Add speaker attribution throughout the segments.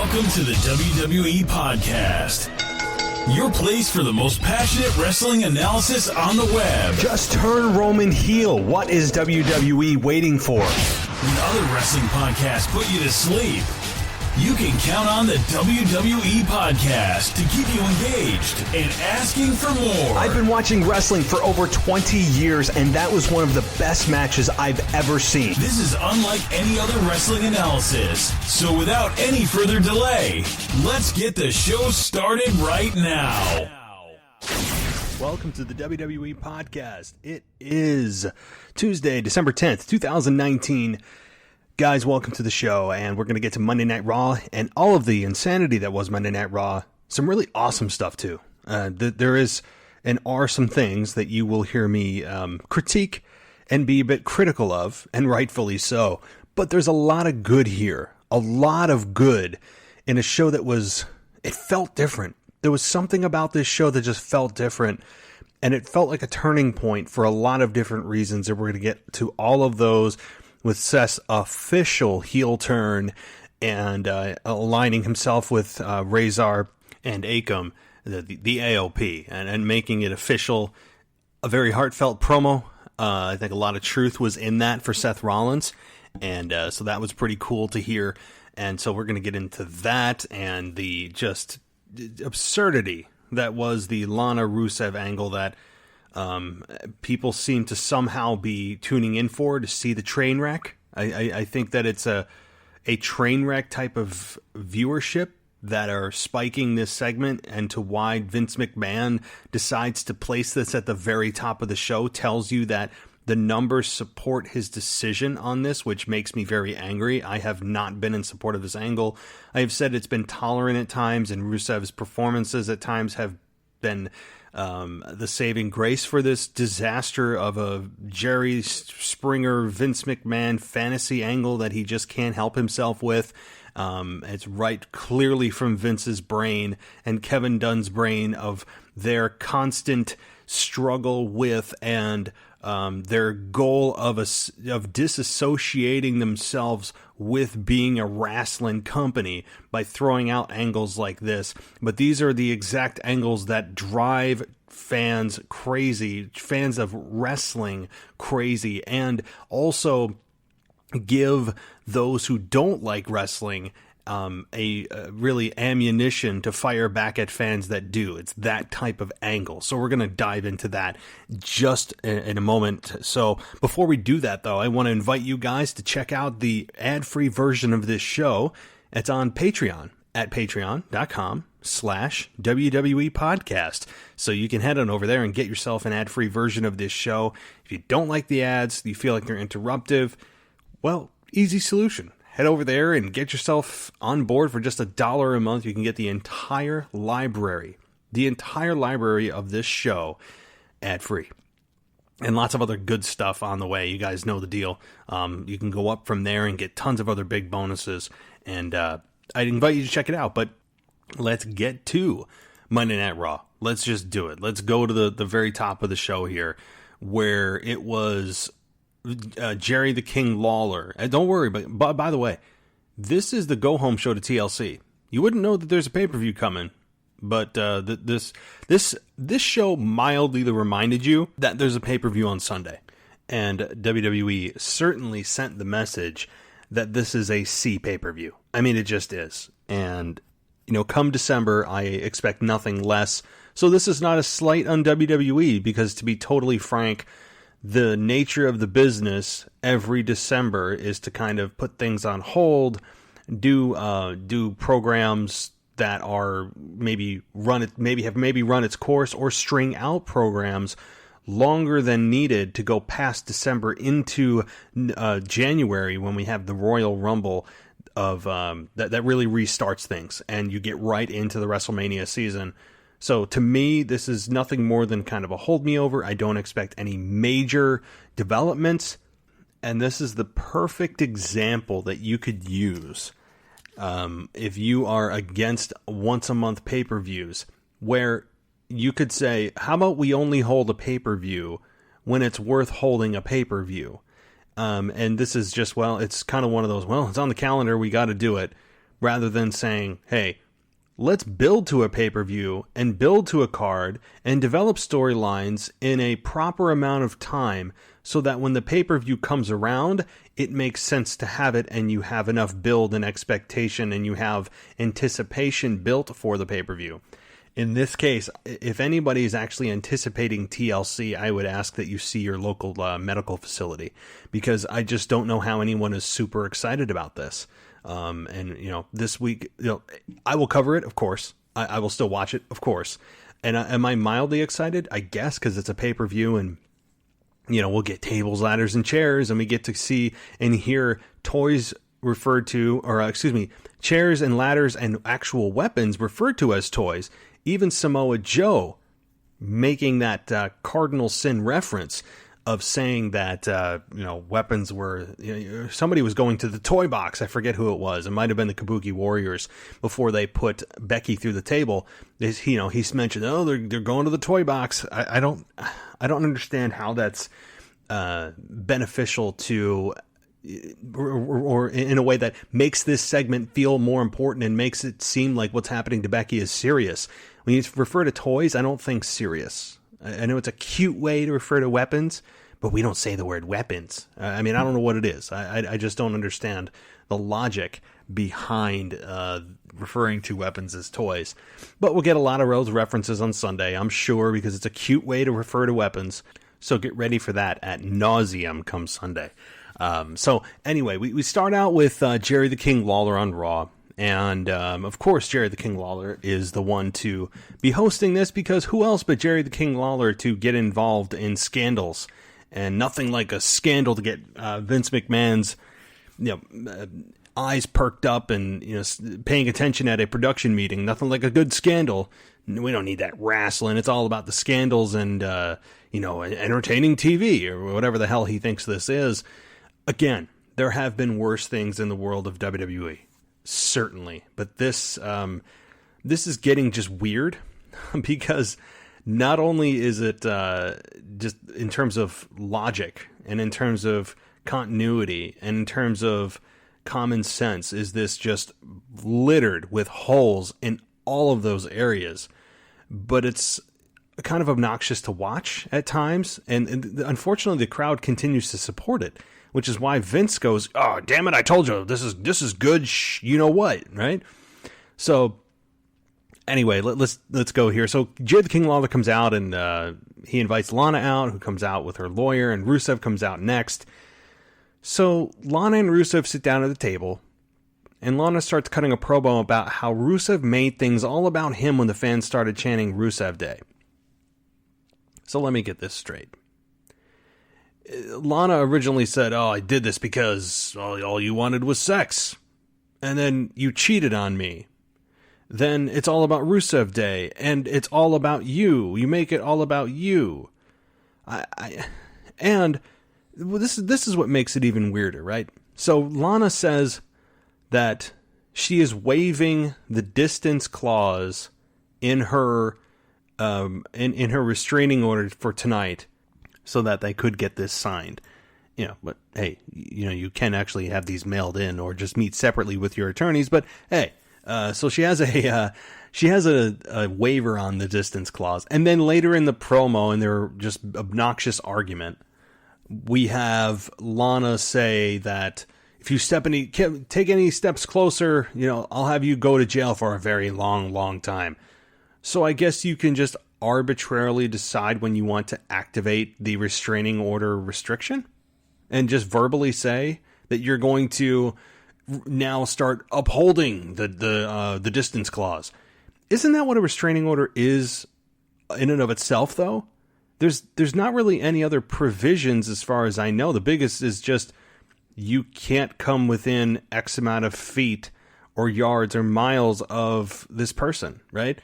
Speaker 1: Welcome to the WWE Podcast, your place for the most passionate wrestling analysis on the web.
Speaker 2: Just turn Roman heel. What is WWE waiting for?
Speaker 1: When other wrestling podcasts put you to sleep, you can count on the WWE Podcast to keep you engaged and asking for more.
Speaker 2: I've been watching wrestling for over 20 years, and that was one of the best matches I've ever seen. This
Speaker 1: is unlike any other wrestling analysis. So without any further delay, let's get the show started right now.
Speaker 2: Welcome to the WWE Podcast. It is Tuesday, December 10th, 2019. Guys, welcome to the show, and we're going to get to Monday Night Raw and all of the insanity that was Monday Night Raw. Some really awesome stuff, too. There is and are some things that you will hear me critique and be a bit critical of, and rightfully so. But there's a lot of good here. A lot of good in a show that it felt different. There was something about this show that just felt different, and it felt like a turning point for a lot of different reasons, and we're going to get to all of those with Seth's official heel turn and aligning himself with Razor and Akam, the AOP, and making it official. A very heartfelt promo. I think a lot of truth was in that for Seth Rollins, and so that was pretty cool to hear. And so we're going to get into that and the just absurdity that was the Lana Rusev angle that people seem to somehow be tuning in for to see the train wreck. I think that it's a train wreck type of viewership that are spiking this segment, and to why Vince McMahon decides to place this at the very top of the show tells you that the numbers support his decision on this, which makes me very angry. I have not been in support of this angle. I have said it's been tolerant at times, and Rusev's performances at times have been the saving grace for this disaster of a Jerry Springer, Vince McMahon fantasy angle that he just can't help himself with. It's right clearly from Vince's brain and Kevin Dunn's brain of their constant struggle with and their goal of disassociating themselves with being a wrestling company by throwing out angles like this. But these are the exact angles that drive fans crazy, fans of wrestling crazy, and also give those who don't like wrestling a really ammunition to fire back at fans that do. It's that type of angle. So we're going to dive into that just in a moment. So before we do that, though, I want to invite you guys to check out the ad-free version of this show. It's on Patreon at patreon.com/WWE Podcast. So you can head on over there and get yourself an ad-free version of this show. If you don't like the ads, you feel like they're interruptive, well, easy solution. Head over there and get yourself on board for just $1 a month. You can get the entire library of this show ad-free. And lots of other good stuff on the way. You guys know the deal. You can go up from there and get tons of other big bonuses. And I'd invite you to check it out. But let's get to Monday Night Raw. Let's just do it. Let's go to the very top of the show here, where it was Jerry the King Lawler. And don't worry, but by the way, this is the go-home show to TLC. You wouldn't know that there's a pay-per-view coming, but this show mildly reminded you that there's a pay-per-view on Sunday. And WWE certainly sent the message that this is a C pay-per-view. I mean, it just is. And, come December, I expect nothing less. So this is not a slight on WWE, because to be totally frank, the nature of the business every December is to kind of put things on hold, do programs that are maybe run its course, or string out programs longer than needed to go past December into January, when we have the Royal Rumble of that really restarts things, and you get right into the WrestleMania season. So to me, this is nothing more than kind of a hold me over. I don't expect any major developments. And this is the perfect example that you could use if you are against once a month pay-per-views, where you could say, how about we only hold a pay-per-view when it's worth holding a pay-per-view? And this is just, it's kind of one of those, it's on the calendar, we got to do it. rather than saying, hey, let's build to a pay-per-view and build to a card and develop storylines in a proper amount of time so that when the pay-per-view comes around, it makes sense to have it and you have enough build and expectation and you have anticipation built for the pay-per-view. In this case, if anybody is actually anticipating TLC, I would ask that you see your local medical facility, because I just don't know how anyone is super excited about this. And, this week, I will cover it, of course. I will still watch it, of course. And am I mildly excited? I guess, because it's a pay-per-view and, we'll get tables, ladders, and chairs, and we get to see and hear toys referred to, chairs and ladders and actual weapons referred to as toys. Even Samoa Joe making that cardinal sin reference of saying that, weapons were, somebody was going to the toy box. I forget who it was. It might have been the Kabuki Warriors before they put Becky through the table. He's mentioned, they're going to the toy box. I don't understand how that's beneficial to, or in a way that makes this segment feel more important and makes it seem like what's happening to Becky is serious. When you refer to toys, I don't think serious. I know it's a cute way to refer to weapons, but we don't say the word weapons. I don't know what it is. I just don't understand the logic behind referring to weapons as toys. But we'll get a lot of those references on Sunday, I'm sure, because it's a cute way to refer to weapons. So get ready for that at nauseum come Sunday. So anyway, we start out with Jerry the King Lawler on Raw. And, of course, Jerry the King Lawler is the one to be hosting this, because who else but Jerry the King Lawler to get involved in scandals? And nothing like a scandal to get Vince McMahon's eyes perked up and paying attention at a production meeting. Nothing like a good scandal. We don't need that wrestling. It's all about the scandals and, entertaining TV or whatever the hell he thinks this is. Again, there have been worse things in the world of WWE. Certainly, but this is getting just weird, because not only is it just in terms of logic and in terms of continuity and in terms of common sense, is this just littered with holes in all of those areas, but it's kind of obnoxious to watch at times, and unfortunately the crowd continues to support it. Which is why Vince goes, "Oh, damn it! I told you this is good. You know what, right?" So, anyway, let's go here. So, Jerry the King Lawler comes out and he invites Lana out, who comes out with her lawyer, and Rusev comes out next. So, Lana and Rusev sit down at the table, and Lana starts cutting a promo about how Rusev made things all about him when the fans started chanting Rusev Day. So, let me get this straight. Lana originally said, I did this because all you wanted was sex. And then you cheated on me. Then it's all about Rusev Day. And it's all about you. You make it all about you. And this is what makes it even weirder, right? So Lana says that she is waiving the distance clause in her in her restraining order for tonight, so that they could get this signed. But hey, you can actually have these mailed in or just meet separately with your attorneys. But hey, so she has a waiver on the distance clause. And then later in the promo, in their just obnoxious argument, we have Lana say that if you take any steps closer, I'll have you go to jail for a very long, long time. So I guess you can just arbitrarily decide when you want to activate the restraining order restriction and just verbally say that you're going to now start upholding the distance clause. Isn't that what a restraining order is in and of itself, though? There's not really any other provisions as far as I know. The biggest is just you can't come within X amount of feet or yards or miles of this person, right?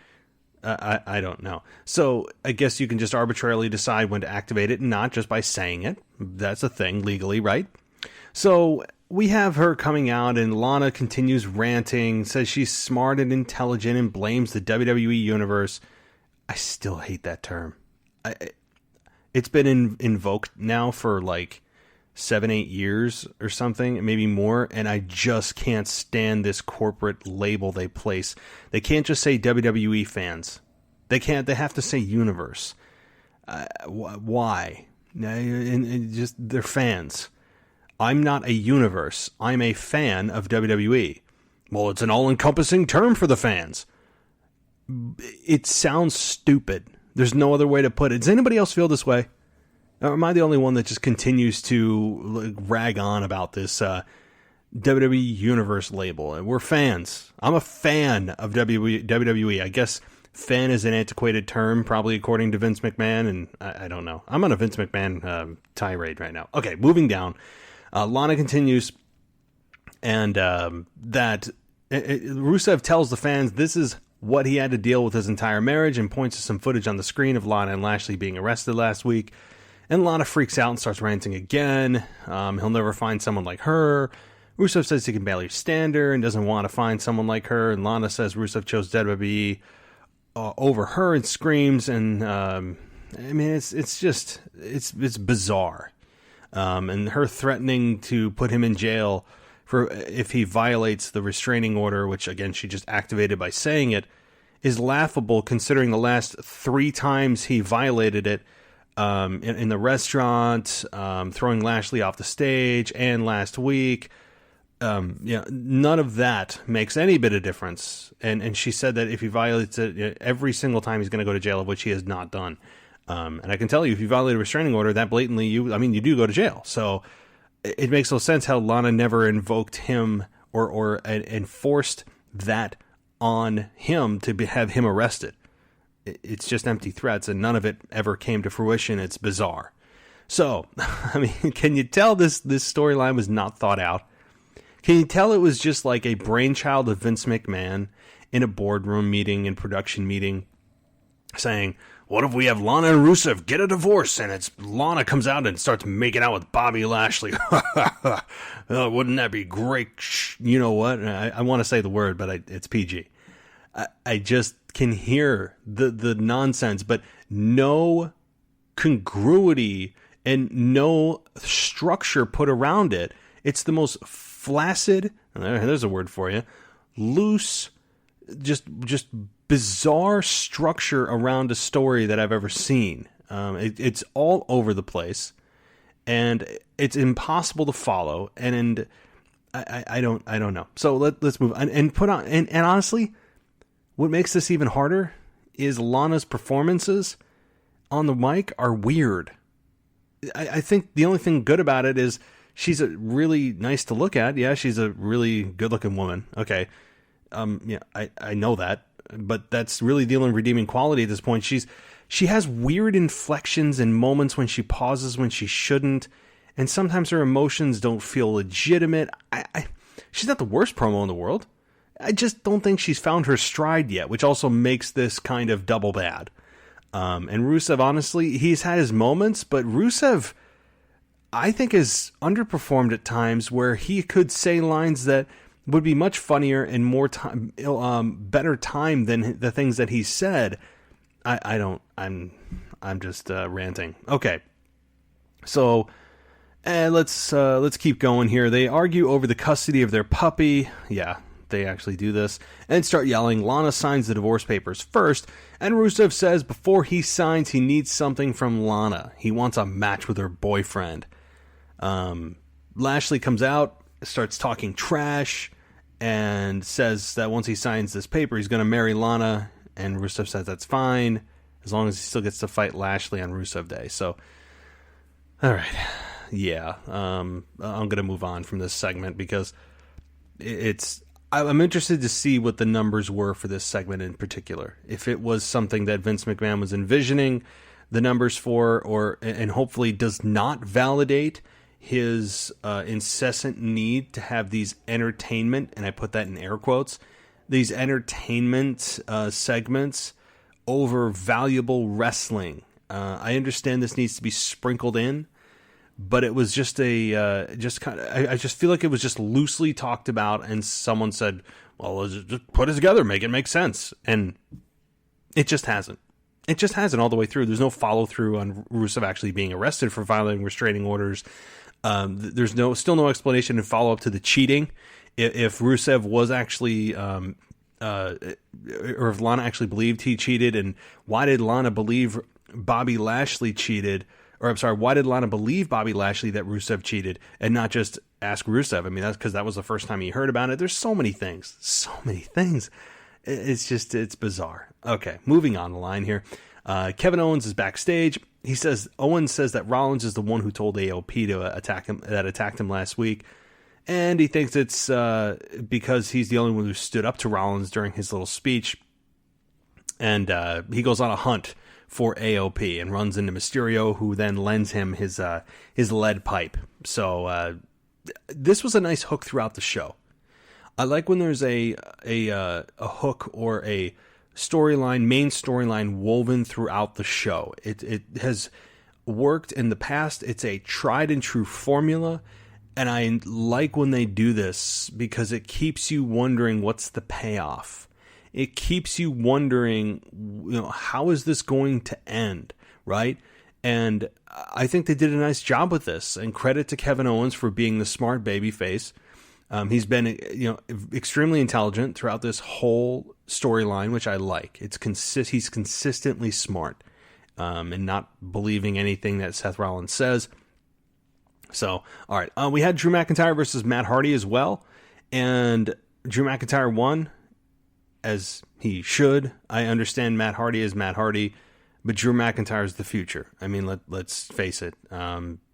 Speaker 2: I don't know. So I guess you can just arbitrarily decide when to activate it and not just by saying it. That's a thing legally, right? So we have her coming out and Lana continues ranting, says she's smart and intelligent and blames the WWE universe. I still hate that term. It's been invoked now for like 7-8 years or something, maybe more, and I just can't stand this corporate label they place. They can't just say WWE fans. They have to say universe. Why? And just they're fans. I'm not a universe. I'm a fan of WWE. Well, it's an all-encompassing term for the fans. It sounds stupid. There's no other way to put it. Does anybody else feel this way? Or am I the only one that just continues to rag on about this WWE Universe label? We're fans. I'm a fan of WWE. I guess fan is an antiquated term, probably according to Vince McMahon, and I don't know. I'm on a Vince McMahon tirade right now. Okay, moving down. Lana continues, and Rusev tells the fans this is what he had to deal with his entire marriage, and points to some footage on the screen of Lana and Lashley being arrested last week. And Lana freaks out and starts ranting again. He'll never find someone like her. Rusev says he can barely stand her and doesn't want to find someone like her. And Lana says Rusev chose WWE over her and screams. And I mean, it's bizarre. And her threatening to put him in jail for if he violates the restraining order, which again she just activated by saying it, is laughable considering the last 3 times he violated it. In the restaurant, throwing Lashley off the stage, and last week, none of that makes any bit of difference. And she said that if he violates it every single time, he's going to go to jail, of which he has not done. And I can tell you, if you violate a restraining order that blatantly, you do go to jail. So it makes no sense how Lana never invoked him or enforced that on him to have him arrested. It's just empty threats, and none of it ever came to fruition. It's bizarre. So, I mean, can you tell this storyline was not thought out? Can you tell it was just like a brainchild of Vince McMahon in a boardroom meeting and production meeting saying, what if we have Lana and Rusev get a divorce, and it's Lana comes out and starts making out with Bobby Lashley? Wouldn't that be great? You know what? I want to say the word, but it's PG. I just can hear the nonsense, but no congruity and no structure put around it. It's the most flaccid, there's a word for you, loose, just bizarre structure around a story that I've ever seen. It's all over the place, and it's impossible to follow. And I don't know. So let's move on and put on. And honestly, what makes this even harder is Lana's performances on the mic are weird. I think the only thing good about it is she's a really nice to look at. Yeah, she's a really good looking woman. Okay. Yeah, I know that, but that's really the only redeeming quality at this point. She has weird inflections and moments when she pauses when she shouldn't, and sometimes her emotions don't feel legitimate. She's not the worst promo in the world. I just don't think she's found her stride yet, which also makes this kind of double bad. And Rusev, honestly, he's had his moments, but Rusev, I think, is underperformed at times where he could say lines that would be much funnier and more time, better time than the things that he said. I'm just ranting. Okay. So, let's keep going here. They argue over the custody of their puppy. Yeah, they actually do this. And start yelling. Lana signs the divorce papers first, and Rusev says before he signs, he needs something from Lana. He wants a match with her boyfriend. Lashley comes out, starts talking trash, and says that once he signs this paper, he's going to marry Lana. And Rusev says that's fine, as long as he still gets to fight Lashley on Rusev Day. So, all right. Yeah, I'm going to move on from this segment because I'm interested to see what the numbers were for this segment in particular. If it was something that Vince McMahon was envisioning the numbers for, and hopefully does not validate his incessant need to have these entertainment, and I put that in air quotes, these entertainment segments over valuable wrestling. I understand this needs to be sprinkled in, but it was just I just feel like it was just loosely talked about, and someone said, well, let's just put it together, make it make sense. And it just hasn't. It just hasn't all the way through. There's no follow through on Rusev actually being arrested for violating restraining orders. There's still no explanation and follow up to the cheating. If Rusev was actually, or if Lana actually believed he cheated, and why did Lana believe Bobby Lashley cheated? Or I'm sorry, why did Lana believe Bobby Lashley that Rusev cheated and not just ask Rusev? I mean, that's because that was the first time he heard about it. There's so many things. It's bizarre. Okay, moving on the line here. Kevin Owens is backstage. Owens says that Rollins is the one who told AOP to attacked him last week. And he thinks it's because he's the only one who stood up to Rollins during his little speech. And he goes on a hunt for AOP and runs into Mysterio, who then lends him his lead pipe. So this was a nice hook throughout the show. I like when there's a hook or a main storyline woven throughout the show. It has worked in the past. It's a tried and true formula. And I like when they do this because it keeps you wondering what's the payoff. It keeps you wondering, how is this going to end, right? And I think they did a nice job with this. And credit to Kevin Owens for being the smart babyface. He's been, extremely intelligent throughout this whole storyline, which I like. He's consistently smart, and not believing anything that Seth Rollins says. So, all right, we had Drew McIntyre versus Matt Hardy as well, and Drew McIntyre won, as he should. I understand Matt Hardy is Matt Hardy, but Drew McIntyre is the future. I mean, let's face it.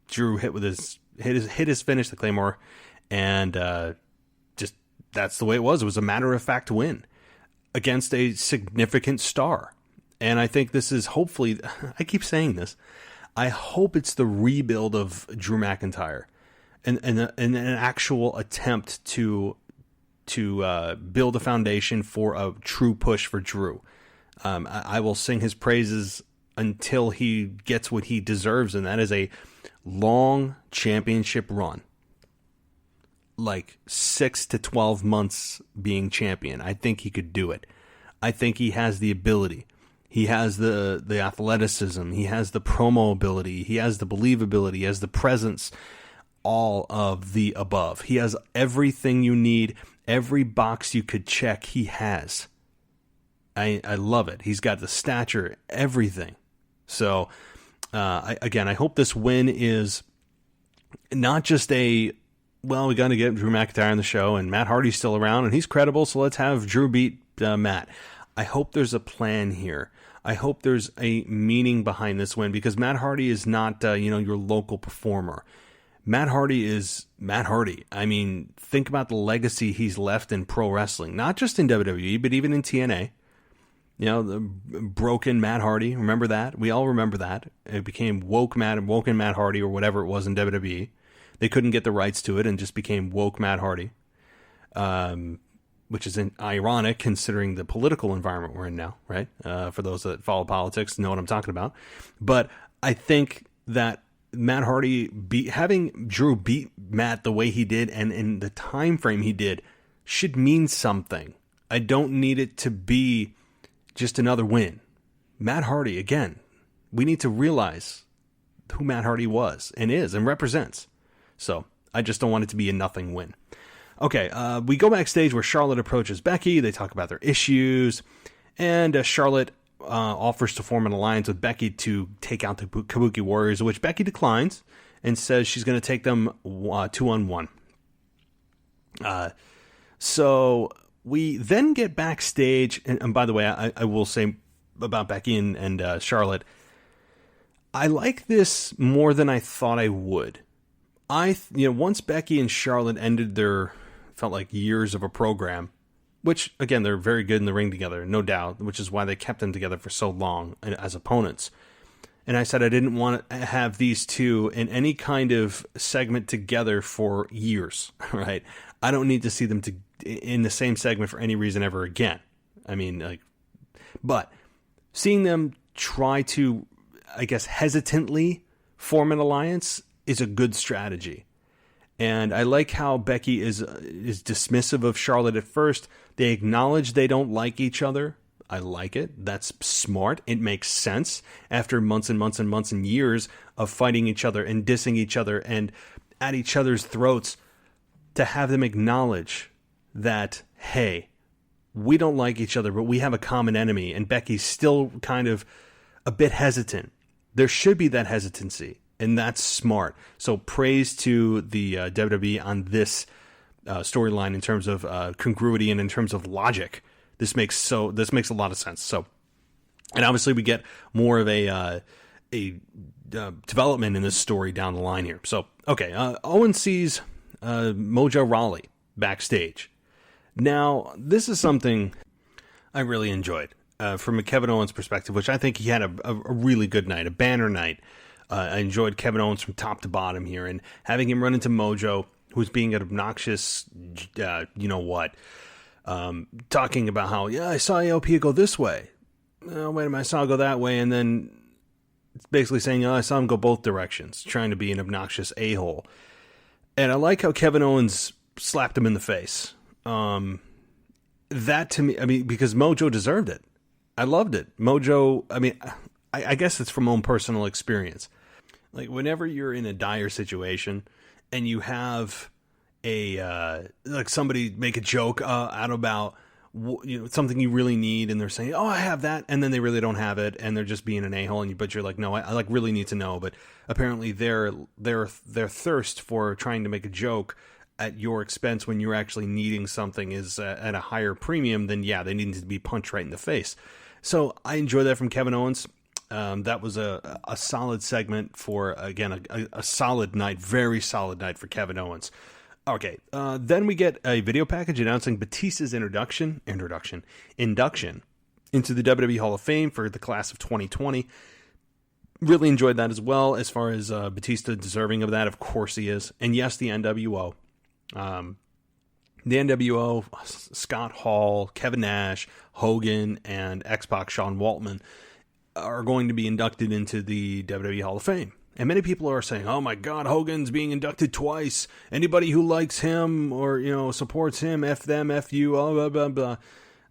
Speaker 2: Drew hit his finish, the Claymore, and just that's the way it was. It was a matter-of-fact win against a significant star. And I think this is hopefully, I keep saying this, I hope it's the rebuild of Drew McIntyre and an actual attempt to build a foundation for a true push for Drew. I will sing his praises until he gets what he deserves, and that is a long championship run. Like 6 to 12 months being champion. I think he could do it. I think he has the ability. He has the athleticism. He has the promo ability. He has the believability. He has the presence. All of the above. He has everything you need. Every box you could check, he has. I love it. He's got the stature, everything. So, I hope this win is not just we got to get Drew McIntyre on the show, and Matt Hardy's still around, and he's credible, so let's have Drew beat Matt. I hope there's a plan here. I hope there's a meaning behind this win, because Matt Hardy is not, your local performer. Matt Hardy is Matt Hardy. I mean, think about the legacy he's left in pro wrestling, not just in WWE, but even in TNA. The broken Matt Hardy. Remember that? We all remember that. It became woken Matt Hardy, or whatever it was in WWE. They couldn't get the rights to it and just became woke Matt Hardy, which is ironic considering the political environment we're in now, right? For those that follow politics know what I'm talking about. But I think that Matt Hardy having Drew beat Matt the way he did and in the time frame he did should mean something. I don't need it to be just another win. Matt Hardy, again, we need to realize who Matt Hardy was and is and represents. So I just don't want it to be a nothing win. Okay, we go backstage where Charlotte approaches Becky. They talk about their issues, and Charlotte offers to form an alliance with Becky to take out the Kabuki Warriors, which Becky declines and says she's going to take them 2-on-1. So we then get backstage, and by the way, I will say about Becky and Charlotte, I like this more than I thought I would. Once Becky and Charlotte ended felt like years of a program, which, again, they're very good in the ring together, no doubt, which is why they kept them together for so long as opponents. And I said I didn't want to have these two in any kind of segment together for years, right? I don't need to see them in the same segment for any reason ever again. I mean, but seeing them try to, I guess, hesitantly form an alliance is a good strategy. And I like how Becky is dismissive of Charlotte at first. They acknowledge they don't like each other. I like it. That's smart. It makes sense after months and months and months and years of fighting each other and dissing each other and at each other's throats to have them acknowledge that, hey, we don't like each other, but we have a common enemy, and Becky's still kind of a bit hesitant. There should be that hesitancy, and that's smart. So praise to the WWE on this storyline in terms of congruity and in terms of logic. This makes a lot of sense. So, and obviously we get more of a development in this story down the line here. So, okay, Owen sees Mojo Rawley backstage. Now, this is something I really enjoyed from a Kevin Owens perspective, which I think he had a really good night, a banner night. I enjoyed Kevin Owens from top to bottom here, and having him run into Mojo, who's being an obnoxious, talking about how, yeah, I saw AOP go this way. Oh, wait a minute, I saw it go that way, and then basically saying, I saw him go both directions, trying to be an obnoxious a-hole. And I like how Kevin Owens slapped him in the face. That to me, I mean, because Mojo deserved it. I loved it. Mojo, I mean, I guess it's from my own personal experience. Like, whenever you're in a dire situation and you have somebody make a joke out about something you really need, and they're saying, I have that, and then they really don't have it, and they're just being an a-hole, but you're like, no, I like really need to know. But apparently their thirst for trying to make a joke at your expense when you're actually needing something is at a higher premium, then yeah, they need to be punched right in the face. So I enjoy that from Kevin Owens. That was a solid segment for, again, a solid night, very solid night for Kevin Owens. Okay, then we get a video package announcing Batista's induction into the WWE Hall of Fame for the class of 2020. Really enjoyed that as well. As far as Batista deserving of that, of course he is. And yes, the NWO. The NWO, Scott Hall, Kevin Nash, Hogan, and X-Pac Sean Waltman are going to be inducted into the WWE Hall of Fame. And many people are saying, oh my God, Hogan's being inducted twice. Anybody who likes him or, supports him, F them, F you, blah, blah, blah.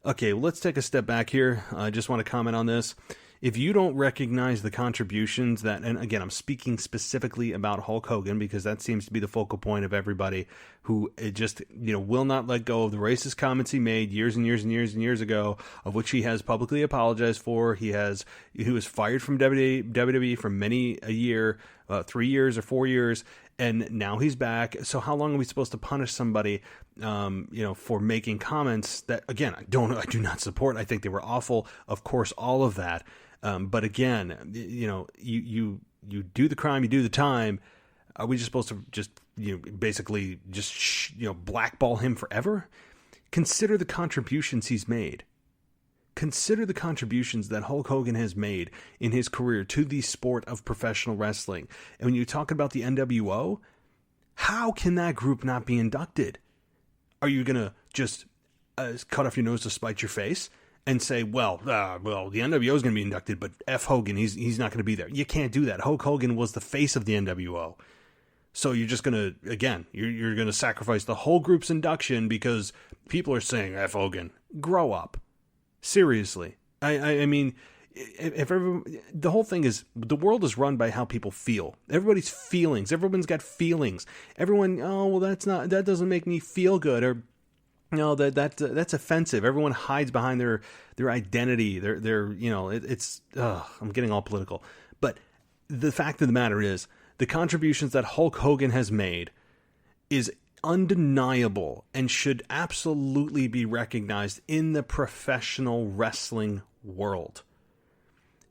Speaker 2: Okay, well, let's take a step back here. I just want to comment on this. If you don't recognize the contributions that, and again, I'm speaking specifically about Hulk Hogan because that seems to be the focal point of everybody who just, will not let go of the racist comments he made years and years and years and years ago, of which he has publicly apologized for. He was fired from WWE for many a year, 3 years or 4 years, and now he's back. So how long are we supposed to punish somebody, for making comments that, again, I do not support. I think they were awful. Of course, all of that. But again, you do the crime, you do the time. Are we just supposed to basically blackball him forever? Consider the contributions he's made. Consider the contributions that Hulk Hogan has made in his career to the sport of professional wrestling. And when you talk about the NWO, how can that group not be inducted? Are you going to just cut off your nose to spite your face and say, well, the NWO is going to be inducted, but F Hogan, he's not going to be there? You can't do that. Hulk Hogan was the face of the NWO. So you're just going to, again, you're going to sacrifice the whole group's induction because people are saying F Hogan. Grow up. Seriously. I mean, the whole thing is, the world is run by how people feel. Everybody's feelings. Everyone's got feelings. Everyone, that doesn't make me feel good, or no, that's offensive. Everyone hides behind their identity. I'm getting all political. But the fact of the matter is, the contributions that Hulk Hogan has made is undeniable and should absolutely be recognized in the professional wrestling world.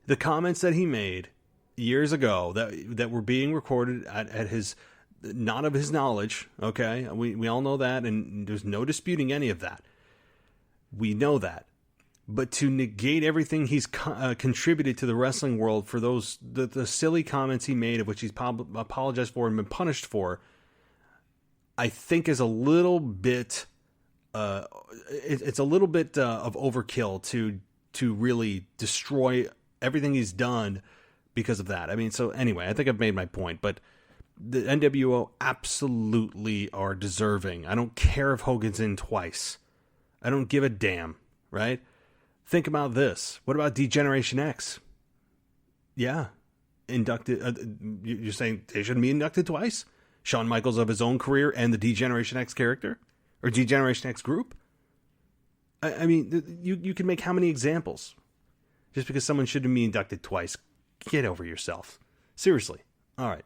Speaker 2: The comments that he made years ago that were being recorded at his, not of his knowledge, okay? We all know that, and there's no disputing any of that. We know that. But to negate everything he's contributed to the wrestling world for the silly comments he made, of which he's apologized for and been punished for, I think is a little bit, it's a little bit of overkill to really destroy everything he's done because of that. I mean, so anyway, I think I've made my point, but the NWO absolutely are deserving. I don't care if Hogan's in twice. I don't give a damn, right? Think about this. What about D-Generation X? Yeah. Inducted. You're saying they shouldn't be inducted twice? Shawn Michaels of his own career and the D-Generation X character? Or D-Generation X group? I mean, you can make how many examples? Just because someone shouldn't be inducted twice. Get over yourself. Seriously. All right.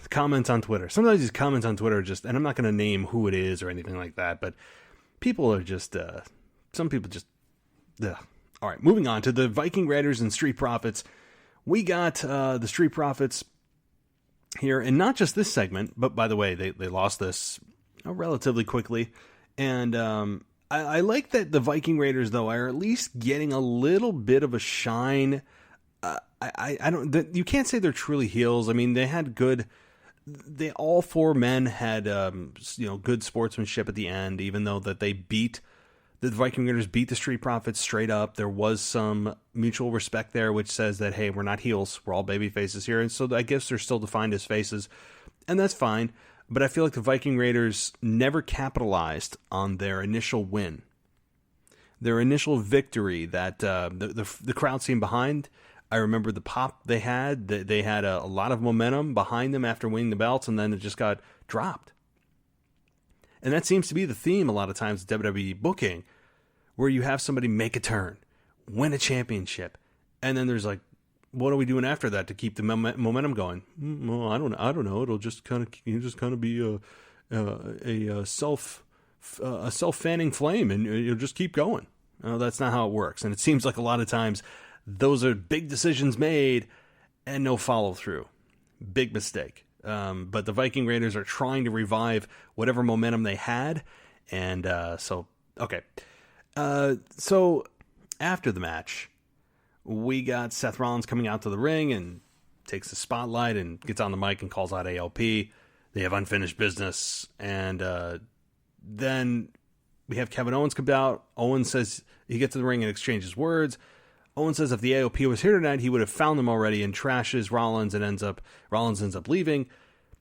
Speaker 2: Comments on Twitter. Sometimes these comments on Twitter are just, and I'm not going to name who it is or anything like that, but people are just, some people just, ugh. All right, moving on to the Viking Raiders and Street Profits. We got the Street Profits here, and not just this segment, but by the way, they lost this relatively quickly, and I like that the Viking Raiders, though, are at least getting a little bit of a shine. I don't. You can't say they're truly heels. I mean, they had good. All four men had good sportsmanship at the end, even though that they beat the Viking Raiders beat the Street Profits straight up. There was some mutual respect there, which says that, hey, we're not heels, we're all baby faces here, and so I guess they're still defined as faces, and that's fine. But I feel like the Viking Raiders never capitalized on their initial win, their initial victory that the crowd seemed behind. I remember the pop they had. They had a lot of momentum behind them after winning the belts, and then it just got dropped. And that seems to be the theme a lot of times with WWE booking, where you have somebody make a turn, win a championship, and then there's like, what are we doing after that to keep the momentum going? Well, I don't know. It'll just kind of be a self-fanning flame, and you'll just keep going. That's not how it works. And it seems like a lot of times those are big decisions made and no follow through. Big mistake. But the Viking Raiders are trying to revive whatever momentum they had, and so after the match, we got Seth Rollins coming out to the ring and takes the spotlight and gets on the mic and calls out AOP. They have unfinished business. And then we have Kevin Owens come out. Owens says he gets to the ring and exchanges words. Owens says if the AOP was here tonight, he would have found them already, and trashes Rollins, and Rollins ends up leaving.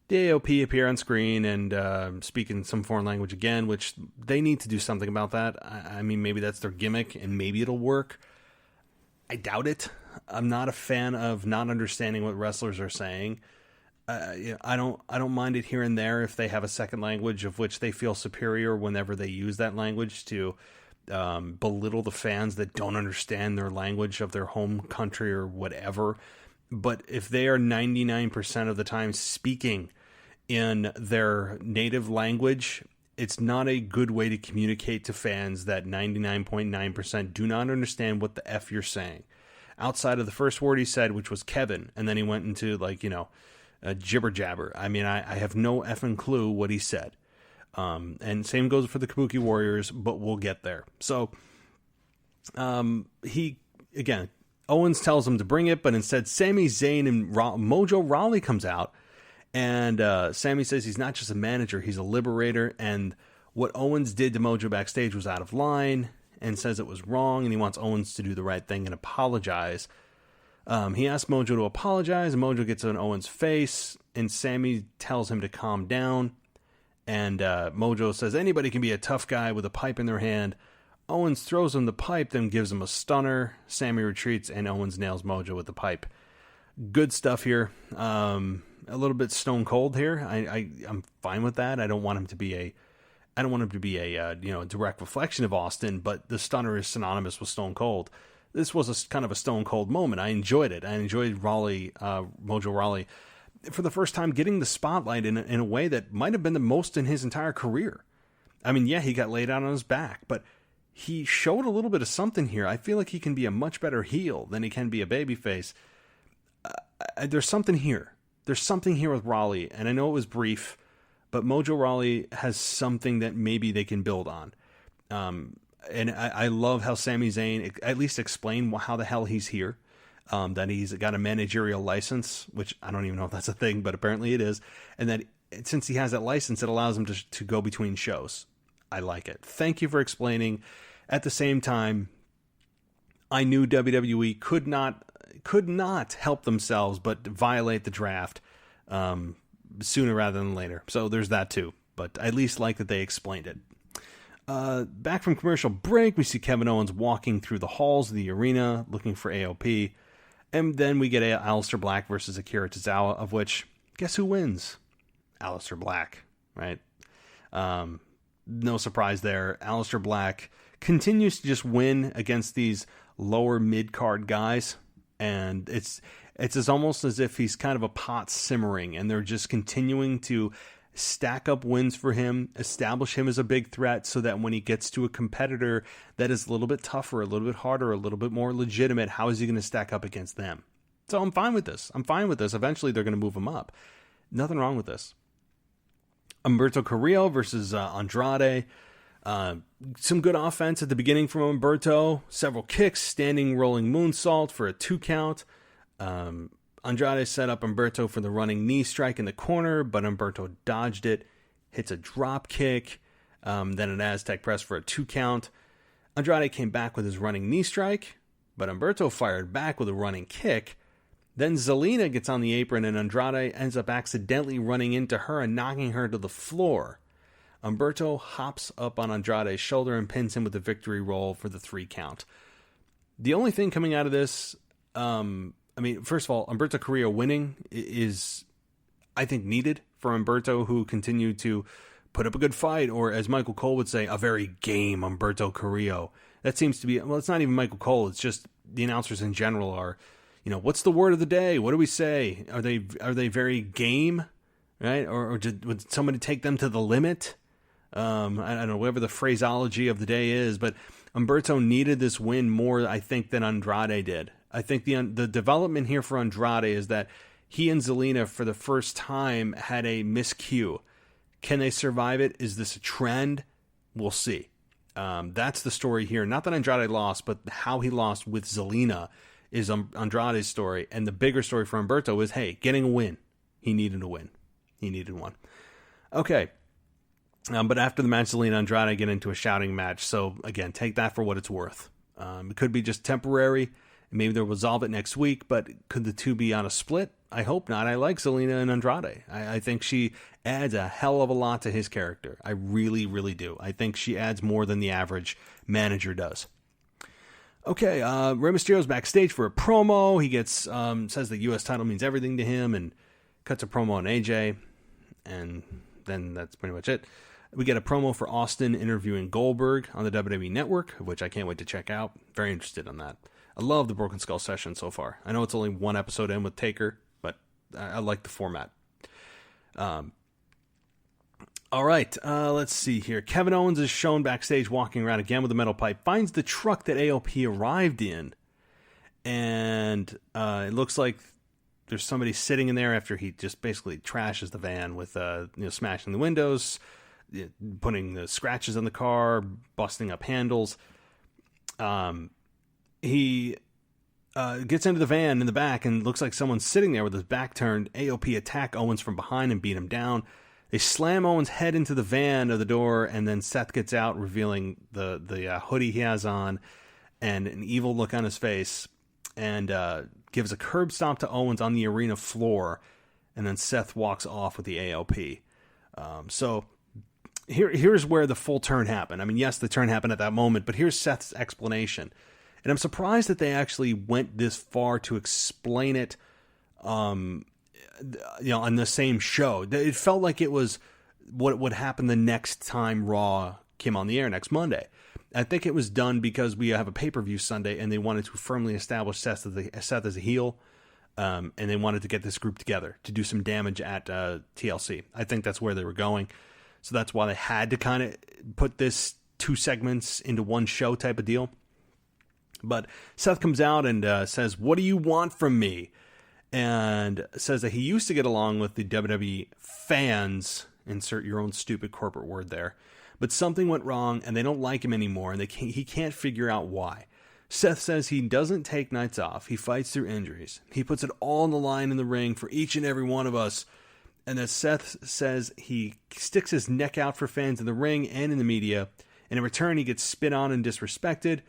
Speaker 2: The AOP appear on screen and speak in some foreign language again, which they need to do something about that. I mean, maybe that's their gimmick, and maybe it'll work. I doubt it. I'm not a fan of not understanding what wrestlers are saying. I don't mind it here and there if they have a second language of which they feel superior whenever they use that language to belittle the fans that don't understand their language of their home country or whatever. But if they are 99% of the time speaking in their native language, it's not a good way to communicate to fans that 99.9% do not understand what the F you're saying. Outside of the first word he said, which was Kevin, and then he went into a jibber jabber. I mean, I have no effing clue what he said. And same goes for the Kabuki Warriors, but we'll get there. So, Owens tells him to bring it, but instead Sami Zayn and Mojo Rawley comes out, and Sami says he's not just a manager, he's a liberator, and what Owens did to Mojo backstage was out of line, and says it was wrong, and he wants Owens to do the right thing and apologize. He asks Mojo to apologize, and Mojo gets in Owens' face, and Sami tells him to calm down, and Mojo says anybody can be a tough guy with a pipe in their hand. Owens throws him the pipe, then gives him a stunner. Sami retreats, and Owens nails Mojo with the pipe. Good stuff here. A little bit stone cold here. I'm fine with that. I don't want him to be a direct reflection of Austin, but the stunner is synonymous with stone cold. This was a kind of a stone cold moment. I enjoyed it. I enjoyed Mojo Rawley, for the first time getting the spotlight in a way that might have been the most in his entire career. I mean, yeah, he got laid out on his back, but he showed a little bit of something here. I feel like he can be a much better heel than he can be a babyface. There's something here. There's something here with Rawley, and I know it was brief, but Mojo Rawley has something that maybe they can build on. And I love how Sami Zayn at least explained how the hell he's here. That he's got a managerial license, which I don't even know if that's a thing, but apparently it is. And that since he has that license, it allows him to go between shows. I like it. Thank you for explaining. At the same time, I knew WWE could not help themselves but violate the draft sooner rather than later. So there's that too. But I at least like that they explained it. Back from commercial break, we see Kevin Owens walking through the halls of the arena looking for AOP. And then we get Aleister Black versus Akira Tozawa, of which, guess who wins? Aleister Black, right? No surprise there. Aleister Black continues to just win against these lower mid-card guys, and it's almost as if he's kind of a pot simmering, and they're just continuing to stack up wins for him, establish him as a big threat, so that when he gets to a competitor that is a little bit tougher, a little bit harder, a little bit more legitimate, how is he going to stack up against them? So I'm fine with this. Eventually they're going to move him up. Nothing wrong with this. Humberto Carrillo versus Andrade. Some good offense at the beginning from Humberto. Several kicks, standing rolling moonsault for a 2 count. Andrade set up Humberto for the running knee strike in the corner, but Humberto dodged it, hits a drop kick, then an Aztec press for a 2 count. Andrade came back with his running knee strike, but Humberto fired back with a running kick. Then Zelina gets on the apron, and Andrade ends up accidentally running into her and knocking her to the floor. Humberto hops up on Andrade's shoulder and pins him with a victory roll for the 3 count. The only thing coming out of this, first of all, Humberto Carrillo winning is, I think, needed for Humberto, who continued to put up a good fight, or as Michael Cole would say, a very game Humberto Carrillo. That seems to be, well, it's not even Michael Cole, it's just the announcers in general are, what's the word of the day? What do we say? Are they very game, right? Or would somebody take them to the limit? I don't know, whatever the phraseology of the day is, but Humberto needed this win more, I think, than Andrade did. I think the development here for Andrade is that he and Zelina, for the first time, had a miscue. Can they survive it? Is this a trend? We'll see. That's the story here. Not that Andrade lost, but how he lost with Zelina is Andrade's story. And the bigger story for Humberto is, hey, getting a win. He needed a win. He needed one. Okay. But after the match, Zelina and Andrade get into a shouting match. So, again, take that for what it's worth. It could be just temporary. Maybe they'll resolve it next week, but could the two be on a split? I hope not. I like Zelina and Andrade. I think she adds a hell of a lot to his character. I really, really do. I think she adds more than the average manager does. Okay, Rey Mysterio's backstage for a promo. He gets says the U.S. title means everything to him and cuts a promo on AJ, and then that's pretty much it. We get a promo for Austin interviewing Goldberg on the WWE Network, which I can't wait to check out. Very interested in that. I love the Broken Skull session so far. I know it's only one episode in with Taker, but I like the format. All right, let's see here. Kevin Owens is shown backstage walking around again with a metal pipe, finds the truck that AOP arrived in, and it looks like there's somebody sitting in there after he just basically trashes the van with smashing the windows, putting the scratches on the car, busting up handles. He gets into the van in the back and looks like someone's sitting there with his back turned. AOP attack Owens from behind and beat him down. They slam Owens' head into the van of the door, and then Seth gets out, revealing the hoodie he has on and an evil look on his face, and gives a curb stomp to Owens on the arena floor, and then Seth walks off with the AOP. So here's where the full turn happened. I mean, yes, the turn happened at that moment, but here's Seth's explanation. And I'm surprised that they actually went this far to explain it on the same show. It felt like it was what would happen the next time Raw came on the air next Monday. I think it was done because we have a pay-per-view Sunday, and they wanted to firmly establish Seth as a heel, and they wanted to get this group together to do some damage at TLC. I think that's where they were going. So that's why they had to kind of put this 2 segments into one show type of deal. But Seth comes out and says, "What do you want from me?" And says that he used to get along with the WWE fans, insert your own stupid corporate word there, but something went wrong and they don't like him anymore, and he can't figure out why. Seth says he doesn't take nights off. He fights through injuries. He puts it all on the line in the ring for each and every one of us. And as Seth says, he sticks his neck out for fans in the ring and in the media, and in return he gets spit on and disrespected.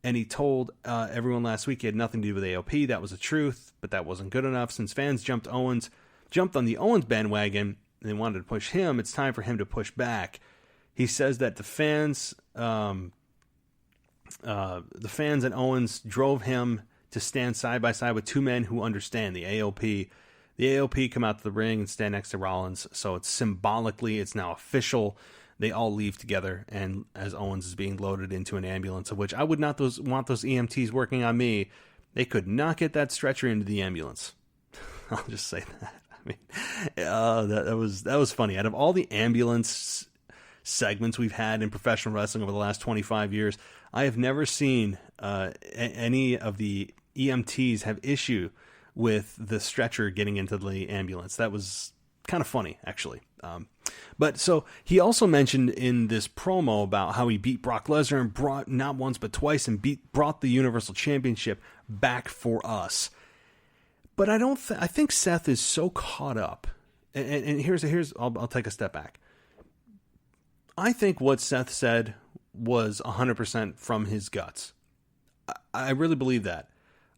Speaker 2: And he told everyone last week he had nothing to do with AOP. That was the truth, but that wasn't good enough. Since fans jumped on the Owens bandwagon and they wanted to push him, it's time for him to push back. He says that the fans and Owens drove him to stand side by side with 2 men who understand, the AOP The AOP come out to the ring and stand next to Rollins, so it's symbolically, it's now official. They all leave together, and as Owens is being loaded into an ambulance, of which I would not want those EMTs working on me. They could not get that stretcher into the ambulance. I'll just say that. I mean, that was funny. Out of all the ambulance segments we've had in professional wrestling over the last 25 years, I have never seen any of the EMTs have issue with the stretcher getting into the ambulance. That was kind of funny, actually. But so he also mentioned in this promo about how he beat Brock Lesnar and brought not once but twice and brought the Universal Championship back for us. But I think Seth is so caught up. And I'll take a step back. I think what Seth said was 100% from his guts. I really believe that.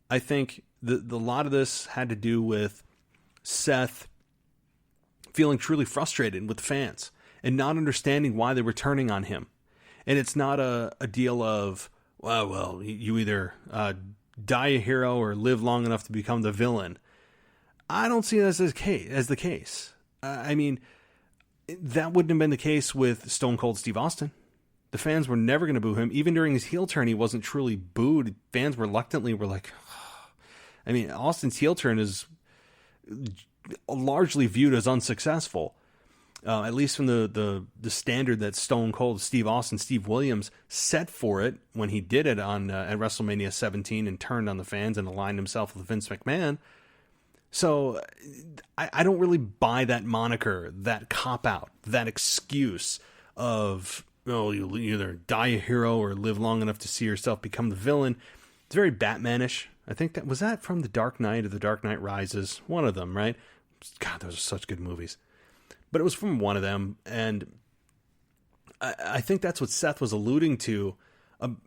Speaker 2: I think the lot of this had to do with Seth feeling truly frustrated with fans and not understanding why they were turning on him. And it's not a deal of, well, you either die a hero or live long enough to become the villain. I don't see that as the case. I mean, that wouldn't have been the case with Stone Cold Steve Austin. The fans were never going to boo him. Even during his heel turn, he wasn't truly booed. Fans reluctantly were like, I mean, Austin's heel turn is largely viewed as unsuccessful, at least from the standard that Stone Cold Steve Austin, Steve Williams set for it when he did it on at WrestleMania 17 and turned on the fans and aligned himself with Vince McMahon. So I don't really buy that moniker, that cop-out, that excuse of, oh, you either die a hero or live long enough to see yourself become the villain. It's very Batmanish. I think was that from The Dark Knight or The Dark Knight Rises? One of them, right? God, those are such good movies. But it was from one of them, and I think that's what Seth was alluding to.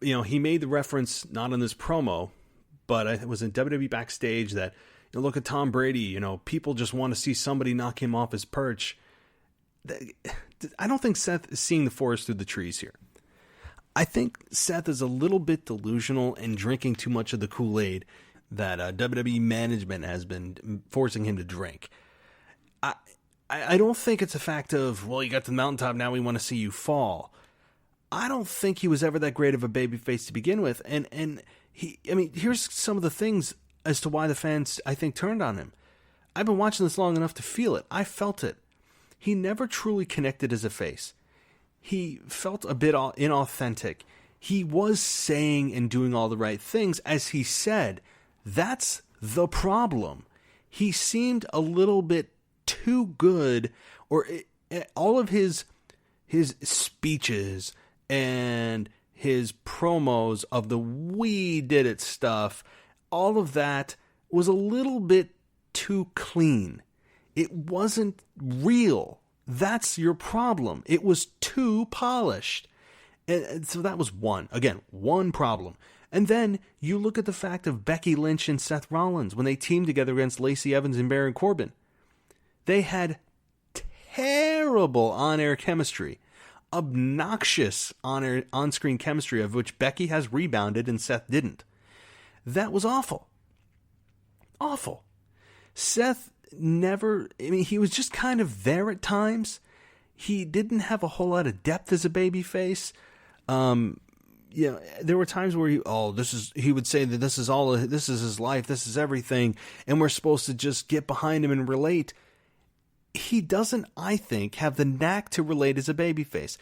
Speaker 2: He made the reference, not in this promo, but it was in WWE Backstage that, look at Tom Brady, people just want to see somebody knock him off his perch. I don't think Seth is seeing the forest through the trees here. I think Seth is a little bit delusional and drinking too much of the Kool-Aid that WWE management has been forcing him to drink. I don't think it's a fact of, well, you got to the mountaintop, now we want to see you fall. I don't think he was ever that great of a babyface to begin with. And here's some of the things as to why the fans, I think, turned on him. I've been watching this long enough to feel it. I felt it. He never truly connected as a face. He felt a bit inauthentic. He was saying and doing all the right things, as he said. That's the problem. He seemed a little bit too good, or all of his speeches and his promos of the "we did it" stuff, all of that was a little bit too clean. It wasn't real. That's your problem. It was too polished. And so that was one problem. And then you look at the fact of Becky Lynch and Seth Rollins when they teamed together against Lacey Evans and Baron Corbin. They had terrible on-air chemistry, obnoxious on-screen chemistry, of which Becky has rebounded and Seth didn't. That was awful. Awful. Seth he was just kind of there at times. He didn't have a whole lot of depth as a babyface. There were times where he would say that this is his life, this is everything, and we're supposed to just get behind him and relate. He doesn't, I think, have the knack to relate as a babyface.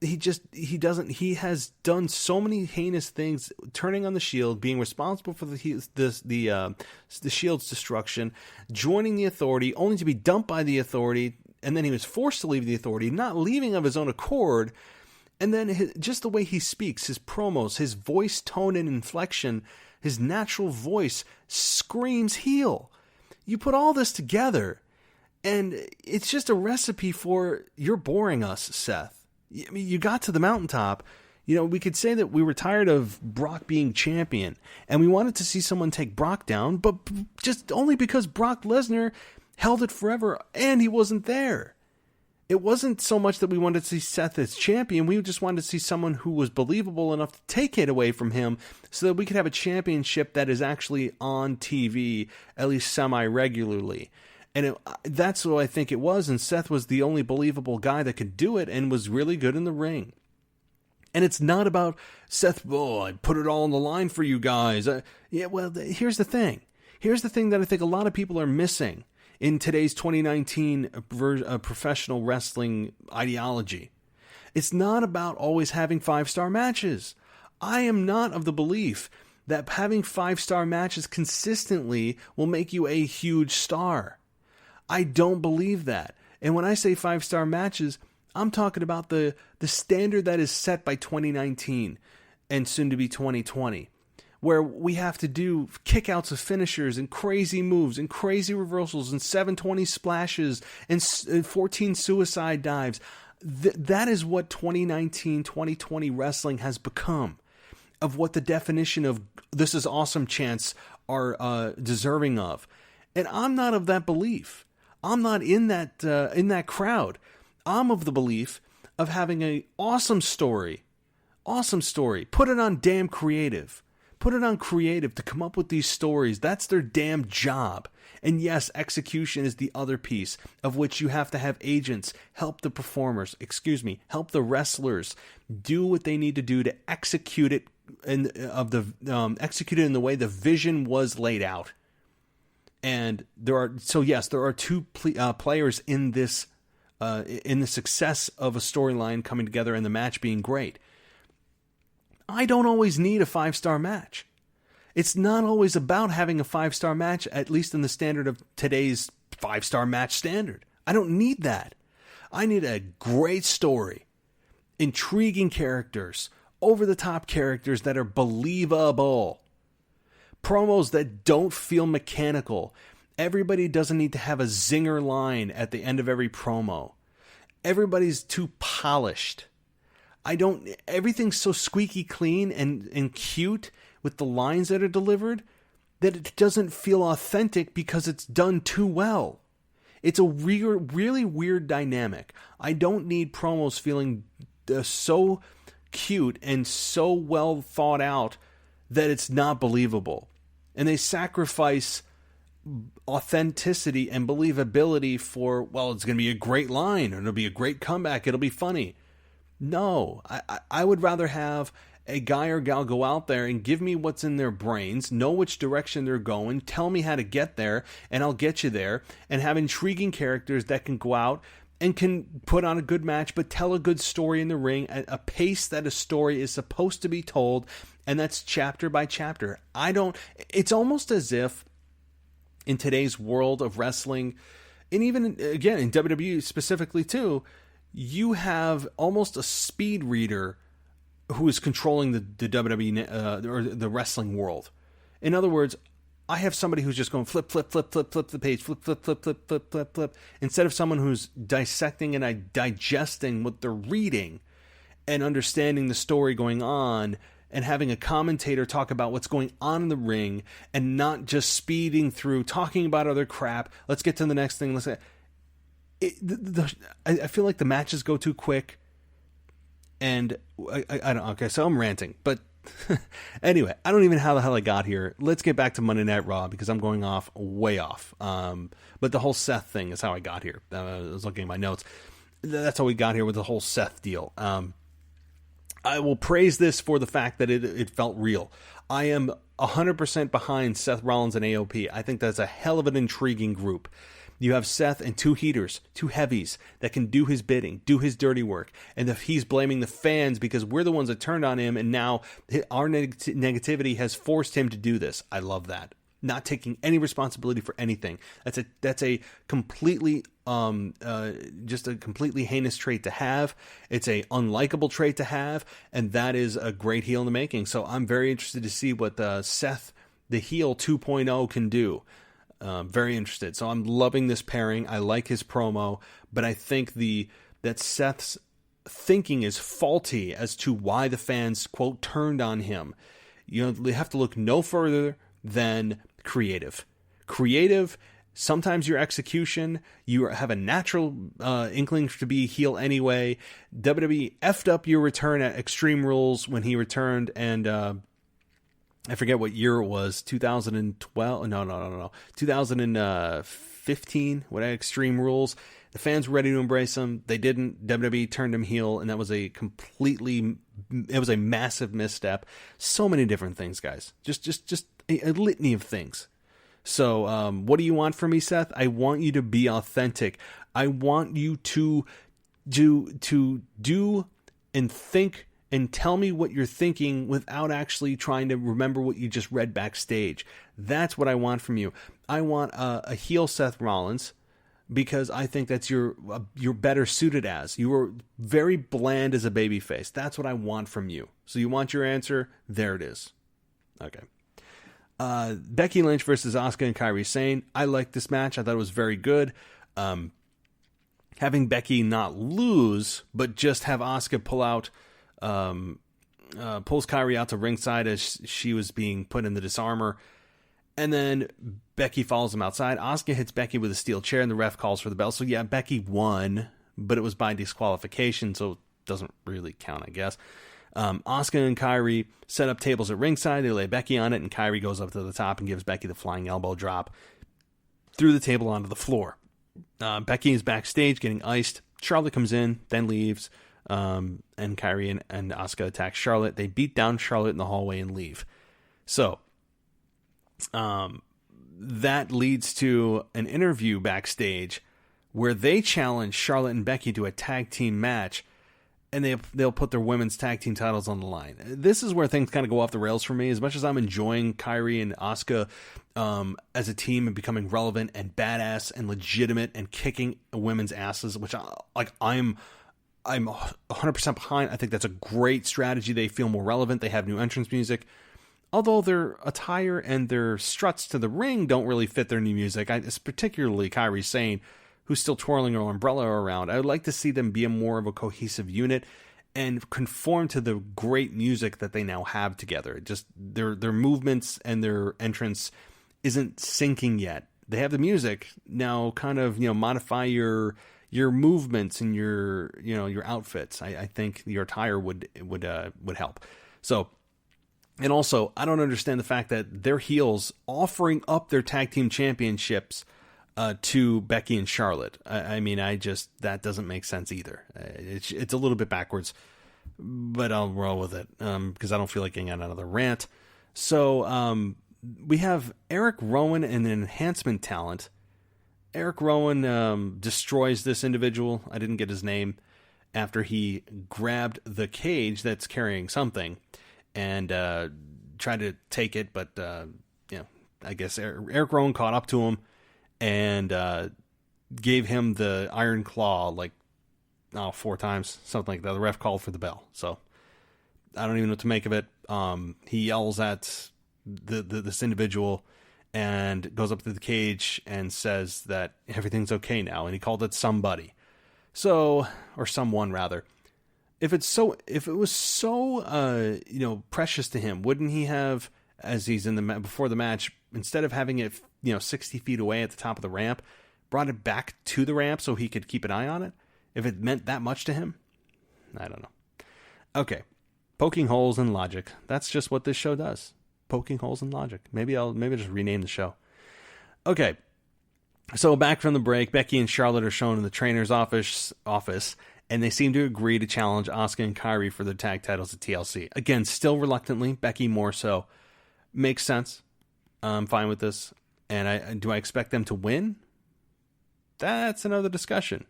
Speaker 2: He doesn't. He has done so many heinous things, turning on the Shield, being responsible for the Shield's destruction, joining the Authority, only to be dumped by the Authority, and then he was forced to leave the Authority, not leaving of his own accord. And then just the way he speaks, his promos, his voice tone and inflection, his natural voice screams heel. You put all this together, and it's just a recipe for, you're boring us, Seth. I mean, you got to the mountaintop. We could say that we were tired of Brock being champion, and we wanted to see someone take Brock down, but just only because Brock Lesnar held it forever, and he wasn't there. It wasn't so much that we wanted to see Seth as champion. We just wanted to see someone who was believable enough to take it away from him so that we could have a championship that is actually on TV, at least semi-regularly. And that's what I think it was. And Seth was the only believable guy that could do it and was really good in the ring. And it's not about Seth, I put it all on the line for you guys. Here's the thing. Here's the thing that I think a lot of people are missing in today's 2019 professional wrestling ideology. It's not about always having 5-star matches. I am not of the belief that having 5-star matches consistently will make you a huge star. I don't believe that. And when I say 5-star matches, I'm talking about the standard that is set by 2019 and soon to be 2020, where we have to do kickouts of finishers and crazy moves and crazy reversals and 720 splashes and 14 suicide dives. That is what 2019, 2020 wrestling has become, of what the definition of this is awesome chants are deserving of. And I'm not of that belief. I'm not in that crowd. I'm of the belief of having an awesome story. Awesome story. Put it on damn creative. Put it on creative to come up with these stories. That's their damn job. And yes, execution is the other piece, of which you have to have agents help the performers, help the wrestlers do what they need to do to execute it execute it in the way the vision was laid out. And there are two players in this. In the success of a storyline coming together and the match being great. I don't always need a 5-star match. It's not always about having a 5-star match, at least in the standard of today's 5-star match standard. I don't need that. I need a great story, intriguing characters, over-the-top characters that are believable, promos that don't feel mechanical. Everybody doesn't need to have a zinger line at the end of every promo. Everybody's too polished. Everything's so squeaky clean and cute with the lines that are delivered that it doesn't feel authentic because it's done too well. It's a really weird dynamic. I don't need promos feeling so cute and so well thought out that it's not believable. And they sacrifice authenticity and believability for, it's going to be a great line, or it'll be a great comeback, it'll be funny. No, I would rather have a guy or gal go out there and give me what's in their brains, know which direction they're going, tell me how to get there, and I'll get you there, and have intriguing characters that can go out and can put on a good match, but tell a good story in the ring at a pace that a story is supposed to be told, and that's chapter by chapter. It's almost as if in today's world of wrestling, and even, again, in WWE specifically too, you have almost a speed reader who is controlling the WWE or the wrestling world. In other words, I have somebody who's just going flip, flip, flip, flip, flip the page, flip, flip, flip, flip, flip, flip, flip, instead of someone who's dissecting and digesting what they're reading and understanding the story going on, and having a commentator talk about what's going on in the ring and not just speeding through, talking about other crap. Let's get to the next thing. I feel like the matches go too quick. And I don't, okay, so I'm ranting. But anyway, I don't even know how the hell I got here. Let's get back to Monday Night Raw because I'm going way off. But the whole Seth thing is how I got here. I was looking at my notes. That's how we got here with the whole Seth deal. I will praise this for the fact that it felt real. I am 100% behind Seth Rollins and AOP. I think that's a hell of an intriguing group. You have Seth and two heaters, two heavies that can do his bidding, do his dirty work. And if he's blaming the fans because we're the ones that turned on him and now our negativity has forced him to do this. I love that. Not taking any responsibility for anything. That's a completely just a completely heinous trait to have. It's a unlikable trait to have, and that is a great heel in the making. So I'm very interested to see what Seth, the heel 2.0, can do. Very interested. So I'm loving this pairing. I like his promo, but I think that Seth's thinking is faulty as to why the fans, quote, turned on him. They have to look no further than creative. Sometimes your execution, you have a natural inkling to be heel anyway. WWE effed up your return at Extreme Rules when he returned, and I forget what year it was, 2012, no, 2015, 2015 when I had Extreme Rules. The fans were ready to embrace him. They didn't. WWE turned him heel, and that was a massive misstep. So many different things, guys. Just a litany of things. So, what do you want from me, Seth? I want you to be authentic. I want you to do and think and tell me what you're thinking without actually trying to remember what you just read backstage. That's what I want from you. I want a heel Seth Rollins, because I think that's you're better suited as. You are very bland as a babyface. That's what I want from you. So you want your answer? There it is. Okay. Becky Lynch versus Asuka and Kairi Sane. I liked this match. I thought it was very good. Having Becky not lose, but just have Asuka pulls Kairi out to ringside as she was being put in the disarmor. And then Becky follows him outside. Asuka hits Becky with a steel chair, and the ref calls for the bell. So yeah, Becky won, but it was by disqualification, so it doesn't really count, I guess. Asuka and Kairi set up tables at ringside. They lay Becky on it, and Kairi goes up to the top and gives Becky the flying elbow drop through the table onto the floor. Becky is backstage getting iced. Charlotte comes in, then leaves, and Kairi and Asuka attack Charlotte. They beat down Charlotte in the hallway and leave. So that leads to an interview backstage where they challenge Charlotte and Becky to a tag team match, and they'll put their women's tag team titles on the line. This is where things kind of go off the rails for me. As much as I'm enjoying Kairi and Asuka as a team and becoming relevant and badass and legitimate and kicking women's asses, which I'm 100% behind. I think that's a great strategy. They feel more relevant. They have new entrance music. Although their attire and their struts to the ring don't really fit their new music, it's particularly Kairi Sane, who's still twirling her umbrella around. I would like to see them be more of a cohesive unit and conform to the great music that they now have together. Just their movements and their entrance isn't syncing yet. They have the music now. Kind of modify your movements and your outfits. I think your attire would help. So. And also, I don't understand the fact that they're heels offering up their tag team championships to Becky and Charlotte. I mean, that doesn't make sense either. It's a little bit backwards, but I'll roll with it because I don't feel like getting on another rant. So we have Eric Rowan and an enhancement talent. Eric Rowan destroys this individual. I didn't get his name after he grabbed the cage that's carrying something and tried to take it, but I guess Eric Rowan caught up to him and gave him the iron claw 4 times, something like that. The ref called for the bell, so I don't even know what to make of it. He yells at this individual and goes up to the cage and says that everything's okay now, and he called it somebody, or someone rather. If it was so precious to him, wouldn't he have, as he's in before the match, instead of having it 60 feet away at the top of the ramp, brought it back to the ramp so he could keep an eye on it? If it meant that much to him, I don't know. Okay, poking holes in logic. That's just what this show does. Poking holes in logic. Maybe I'll just rename the show. Okay, so back from the break, Becky and Charlotte are shown in the trainer's office. And they seem to agree to challenge Asuka and Kairi for their tag titles at TLC. Again, still reluctantly, Becky more so. Makes sense. I'm fine with this. And do I expect them to win? That's another discussion.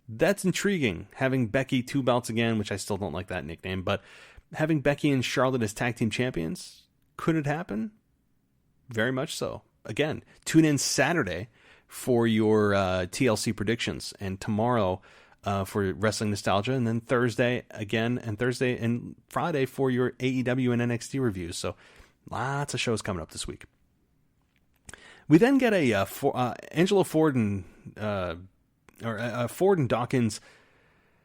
Speaker 2: That's intriguing. Having Becky 2 belts again, which I still don't like that nickname, but having Becky and Charlotte as tag team champions, could it happen? Very much so. Again, tune in Saturday for your TLC predictions, and tomorrow for Wrestling Nostalgia, and then Thursday and Friday for your AEW and NXT reviews. So lots of shows coming up this week. We then get Angela Ford and Ford and Dawkins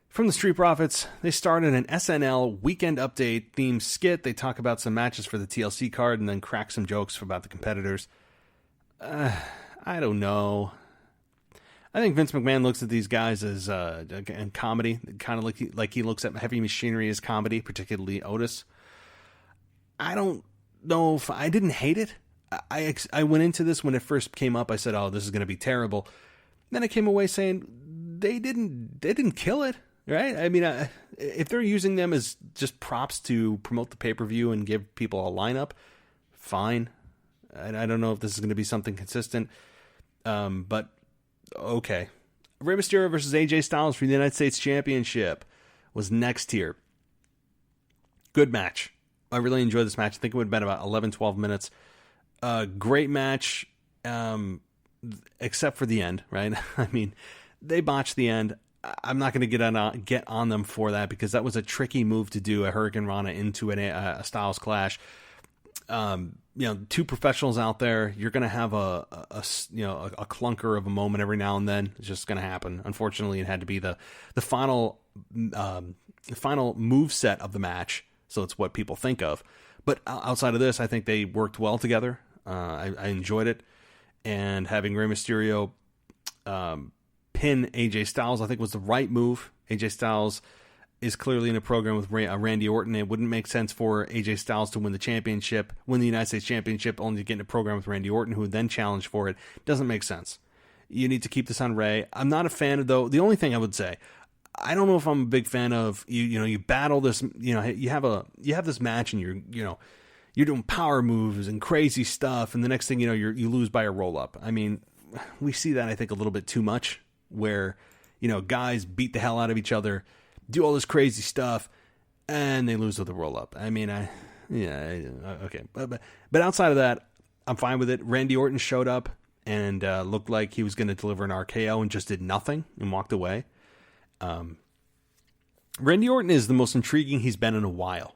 Speaker 2: from the Street Profits. They started an SNL Weekend Update themed skit. They talk about some matches for the TLC card and then crack some jokes about the competitors. I don't know. I think Vince McMahon looks at these guys as in comedy, kind of like he looks at Heavy Machinery as comedy, particularly Otis. I don't know if I didn't hate it. I went into this when it first came up. I said, "Oh, this is going to be terrible." Then I came away saying they didn't kill it, right? I mean, if they're using them as just props to promote the pay-per-view and give people a lineup, fine. I don't know if this is going to be something consistent, but okay. Rey Mysterio versus AJ Styles for the United States Championship was next here. Good match. I really enjoyed this match. I think it would have been about 11, 12 minutes. Great match, except for the end, right? I mean, they botched the end. I'm not going to get on them for that because that was a tricky move to do, a Hurricane Rana into a Styles Clash. Two professionals out there, you're going to have a clunker of a moment every now and then. It's just going to happen. Unfortunately, it had to be the final move set of the match. So it's what people think of. But outside of this, I think they worked well together. I enjoyed it. And having Rey Mysterio pin AJ Styles, I think was the right move. AJ Styles is clearly in a program with Randy Orton. It wouldn't make sense for AJ Styles to win the United States Championship, only to get in a program with Randy Orton, who would then challenge for it. Doesn't make sense. You need to keep this on Rey. I'm not a fan of, though. The only thing I would say, I don't know if I'm a big fan of you battle this. You have this match and you're doing power moves and crazy stuff, and the next thing you know, you lose by a roll up. I mean, we see that I think a little bit too much, where guys beat the hell out of each other, do all this crazy stuff, and they lose with a roll up. I mean, okay, but outside of that, I'm fine with it. Randy Orton showed up and looked like he was going to deliver an RKO and just did nothing and walked away. Randy Orton is the most intriguing he's been in a while.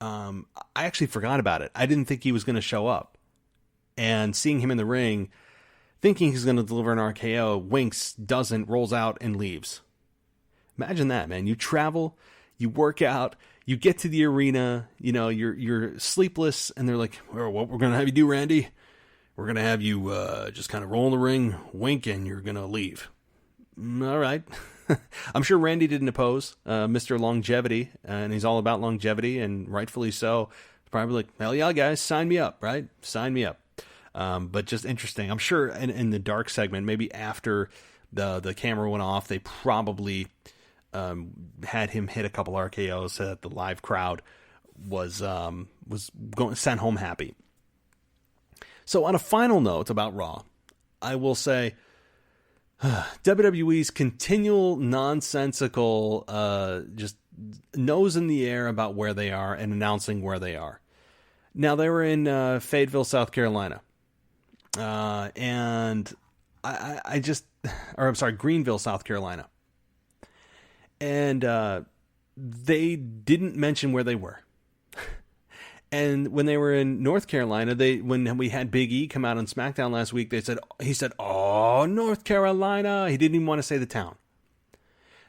Speaker 2: I actually forgot about it. I didn't think he was going to show up, and seeing him in the ring, thinking he's going to deliver an RKO, winks, doesn't, rolls out, and leaves. Imagine that, man. You travel, you work out, you get to the arena, you're sleepless, and they're like, well, what we're going to have you do, Randy? We're going to have you just kind of roll in the ring, wink, and you're going to leave. All right. I'm sure Randy didn't oppose Mr. Longevity, and he's all about longevity, and rightfully so. Probably like, hell yeah, guys, sign me up, right? Sign me up. But just interesting. I'm sure in the dark segment, maybe after the camera went off, they probably had him hit a couple RKOs so that the live crowd was going sent home happy. So on a final note about Raw, I will say WWE's continual nonsensical just nose in the air about where they are and announcing where they are. Now, they were in Fayetteville, South Carolina. And Greenville, South Carolina. And they didn't mention where they were. And when they were in North Carolina, when we had Big E come out on SmackDown last week, he said, "Oh, North Carolina." He didn't even want to say the town.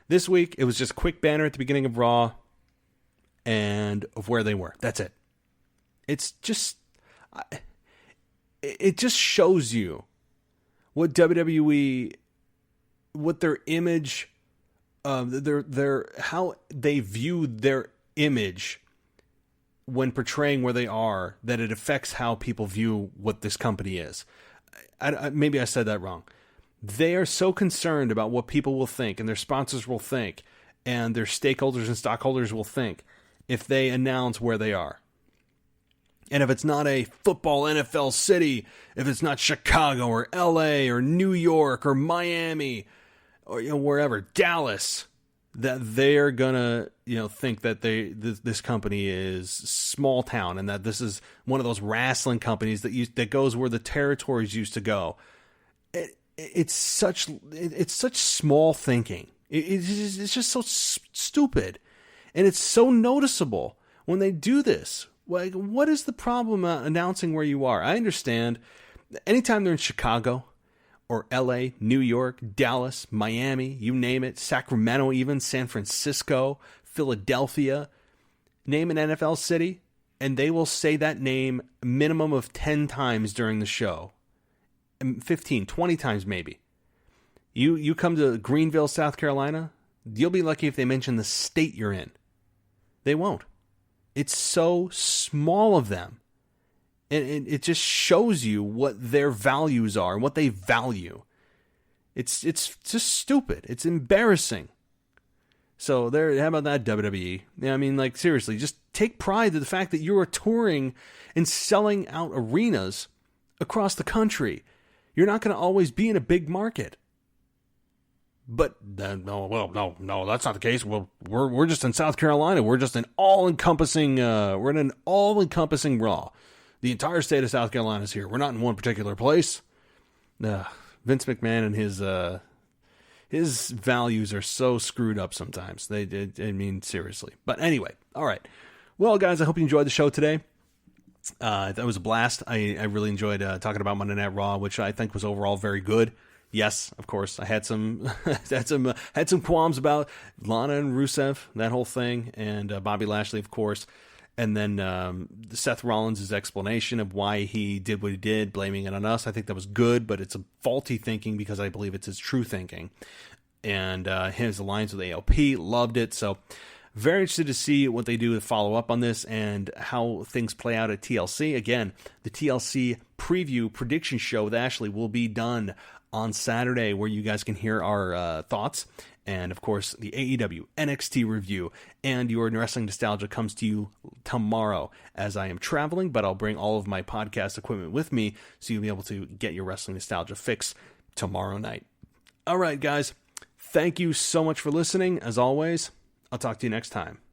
Speaker 2: This week, it was just a quick banner at the beginning of Raw and of where they were. That's it. It's just, it just shows you what WWE, what their image, how they view their image when portraying where they are, that it affects how people view what this company is. Maybe I said that wrong. They are so concerned about what people will think and their sponsors will think and their stakeholders and stockholders will think if they announce where they are. And if it's not a football NFL city, if it's not Chicago or LA or New York or Miami or wherever, Dallas, that they're gonna think that this company is small town and that this is one of those wrestling companies that goes where the territories used to go. It's such small thinking. It's just so stupid, and it's so noticeable when they do this. Like, what is the problem announcing where you are? I understand anytime they're in Chicago or LA, New York, Dallas, Miami, you name it, Sacramento even, San Francisco, Philadelphia, name an NFL city, and they will say that name a minimum of 10 times during the show. 15, 20 times maybe. You come to Greenville, South Carolina, you'll be lucky if they mention the state you're in. They won't. It's so small of them. And it just shows you what their values are and what they value. It's just stupid. It's embarrassing. So how about that, WWE? I mean, like, seriously, just take pride in the fact that you are touring and selling out arenas across the country. You're not going to always be in a big market. But no, that's not the case. Well, we're just in South Carolina. We're just an all-encompassing. We're in an all-encompassing Raw. The entire state of South Carolina is here. We're not in one particular place. Vince McMahon and his values are so screwed up sometimes. I mean, seriously. But anyway, all right. Well, guys, I hope you enjoyed the show today. That was a blast. I really enjoyed talking about Monday Night Raw, which I think was overall very good. Yes, of course, I had some had some qualms about Lana and Rusev, that whole thing, and Bobby Lashley, of course. And then Seth Rollins' explanation of why he did what he did, blaming it on us. I think that was good, but it's a faulty thinking because I believe it's his true thinking. And his alliance with AOP, loved it. So very interested to see what they do to follow up on this and how things play out at TLC. Again, the TLC preview prediction show with Ashley will be done on Saturday, where you guys can hear our thoughts. And, of course, the AEW NXT review and your Wrestling Nostalgia comes to you tomorrow as I am traveling, but I'll bring all of my podcast equipment with me so you'll be able to get your Wrestling Nostalgia fix tomorrow night. All right, guys. Thank you so much for listening. As always, I'll talk to you next time.